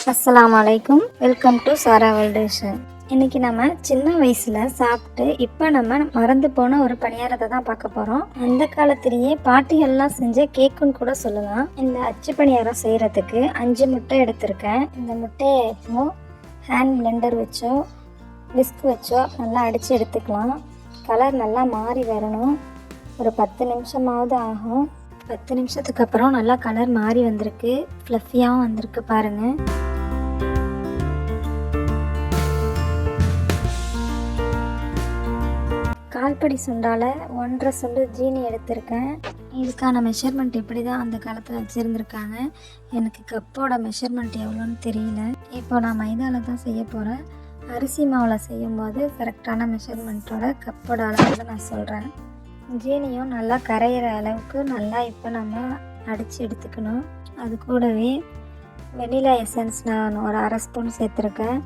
அஸ்ஸலாமு அலைக்கும். Welcome to Sara world. இன்னைக்கு நம்ம சின்ன வயசுல சாப்பிட்டு இப்போ நம்ம மறந்து போன ஒரு பணியாரத்தை தான் பார்க்க போகிறோம். அந்த காலத்திலேயே பாட்டிகள்லாம் செஞ்ச கேக்குன்னு கூட சொல்லலாம். இந்த அச்சு பணியாரம் செய்கிறதுக்கு 5 முட்டை எடுத்திருக்கேன். இந்த முட்டையை இப்போ ஹேண்ட் பிளெண்டர் வச்சோ விஸ்க் வச்சோ நல்லா அடித்து எடுத்துக்கலாம். கலர் நல்லா மாறி வரணும். ஒரு 10 நிமிஷமாவது ஆகும். 10 நிமிஷத்துக்கு அப்புறம் நல்லா கலர் மாறி வந்திருக்கு, ஃப்ளஃபியாகவும் வந்திருக்கு பாருங்கள். கால்படி சுண்டால் 1.5 சுண்டு ஜீனி எடுத்திருக்கேன். இதுக்கான மெஷர்மெண்ட் இப்படி தான் அந்த காலத்தில் வச்சுருந்துருக்காங்க. எனக்கு கப்போட மெஷர்மெண்ட் எவ்வளோன்னு தெரியல. இப்போ நான் மைதாவில் தான் செய்ய போகிறேன். அரிசி மாவில் செய்யும்போது கரெக்டான மெஷர்மெண்ட்டோட கப்போட அளவு தான் நான் சொல்கிறேன். ஜீனியும் நல்லா கரையிற அளவுக்கு நல்லா இப்போ நம்ம அடித்து எடுத்துக்கணும். அது கூடவே வெனிலா எசன்ஸ் நான் ஒரு 1/2 ஸ்பூன் சேர்த்துருக்கேன்.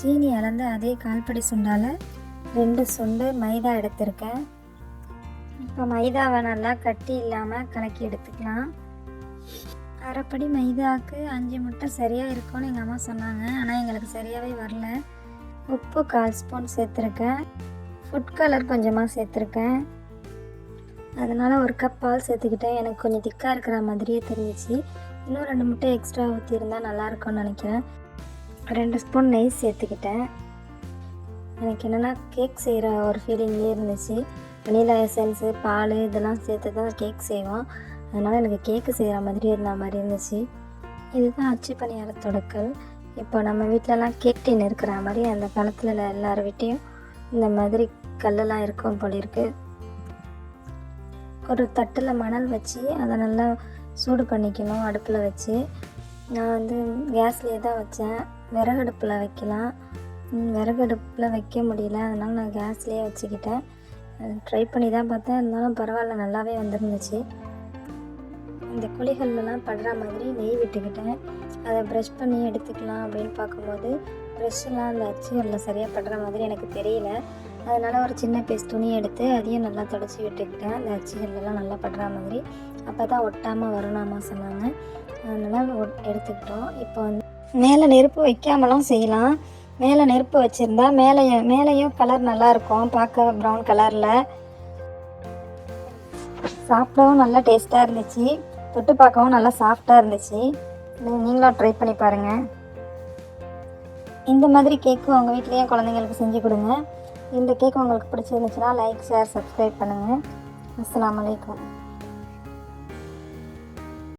ஜீனி அளந்து அதே கால்படி சுண்டால் 2 சுண்டு மைதா எடுத்திருக்கேன். இப்போ மைதாவை நல்லா கட்டி இல்லாமல் கலக்கி எடுத்துக்கலாம். அரைப்படி மைதாவுக்கு 5 முட்டை சரியாக இருக்கும்னு எங்கள் அம்மா சொன்னாங்க. ஆனால் எங்களுக்கு சரியாகவே வரல. உப்பு 1/4 ஸ்பூன் சேர்த்துருக்கேன். ஃபுட் கலர் கொஞ்சமாக சேர்த்துருக்கேன். அதனால் 1 கப் பால் சேர்த்துக்கிட்டேன். எனக்கு கொஞ்சம் திக்காக இருக்கிற மாதிரியே தெரிஞ்சிச்சு. இன்னும் 2 முட்டை எக்ஸ்ட்ரா ஊற்றிருந்தால் நல்லாயிருக்கும்னு நினைக்கிறேன். 2 ஸ்பூன் நெய் சேர்த்துக்கிட்டேன். எனக்கு என்னென்னா கேக் செய்கிற ஒரு ஃபீலிங்கே இருந்துச்சு. வெனிலா எசன்ஸு பால் இதெல்லாம் சேர்த்து தான் கேக் செய்வோம். அதனால் எனக்கு கேக்கு செய்கிற மாதிரி இருந்த மாதிரி இருந்துச்சு. இதுதான் அச்சு பணியாரத்தோட கல். இப்போ நம்ம வீட்டிலலாம் கேக் டின் இருக்கிற மாதிரி அந்த காலத்தில் எல்லார் வீட்டையும் இந்த மாதிரி கல்லெல்லாம் இருக்கும் போல இருக்குது. ஒரு தட்டில் மணல் வச்சு அதை நல்லா சூடு பண்ணிக்கணும் அடுப்பில் வச்சு. நான் கேஸ்லேயே தான் வச்சேன். விறகடுப்பில் வைக்கலாம். விறகடுப்பில் வைக்க முடியல, அதனால் நான் கேஸ்லேயே வச்சுக்கிட்டேன். ட்ரை பண்ணி தான் பார்த்தேன், இருந்தாலும் பரவாயில்ல, நல்லாவே வந்துருந்துச்சு. இந்த குழிகள்லாம் படுற மாதிரி நெய் விட்டுக்கிட்டேன். அதை ப்ரஷ் பண்ணி எடுத்துக்கலாம் அப்படின்னு பார்க்கும்போது ப்ரெஷ்ஷெல்லாம் அந்த அச்சுகளில் சரியாக படுற மாதிரி எனக்கு தெரியல. அதனால் ஒரு சின்ன பீஸ் துணி எடுத்து அதையும் நல்லா தொடச்சி விட்டுக்கிட்டேன். அந்த அச்சுகள்லாம் நல்லா படுற மாதிரி, அப்போ தான் ஒட்டாமல் வரணுமா சொன்னாங்க. அதனால் எடுத்துக்கிட்டோம். இப்போ மேலே நெருப்பு வைக்காமலும் செய்யலாம். மேலே நெருப்பு வச்சுருந்தா மேலேயும் கலர் நல்லாயிருக்கும், பார்க்க ப்ரௌன் கலரில். சாப்பிடவும் நல்லா டேஸ்ட்டாக இருந்துச்சு, தொட்டு பார்க்கவும் நல்லா சாஃப்டாக இருந்துச்சு. நீங்களும் ட்ரை பண்ணி பாருங்கள். இந்த மாதிரி கேக்கு உங்கள் வீட்லேயும் குழந்தைங்களுக்கு செஞ்சு கொடுங்க. இந்த கேக் உங்களுக்கு பிடிச்சிருந்துச்சுன்னா லைக், ஷேர், சப்ஸ்கிரைப் பண்ணுங்கள். அஸ்ஸலாமு அலைக்கும்.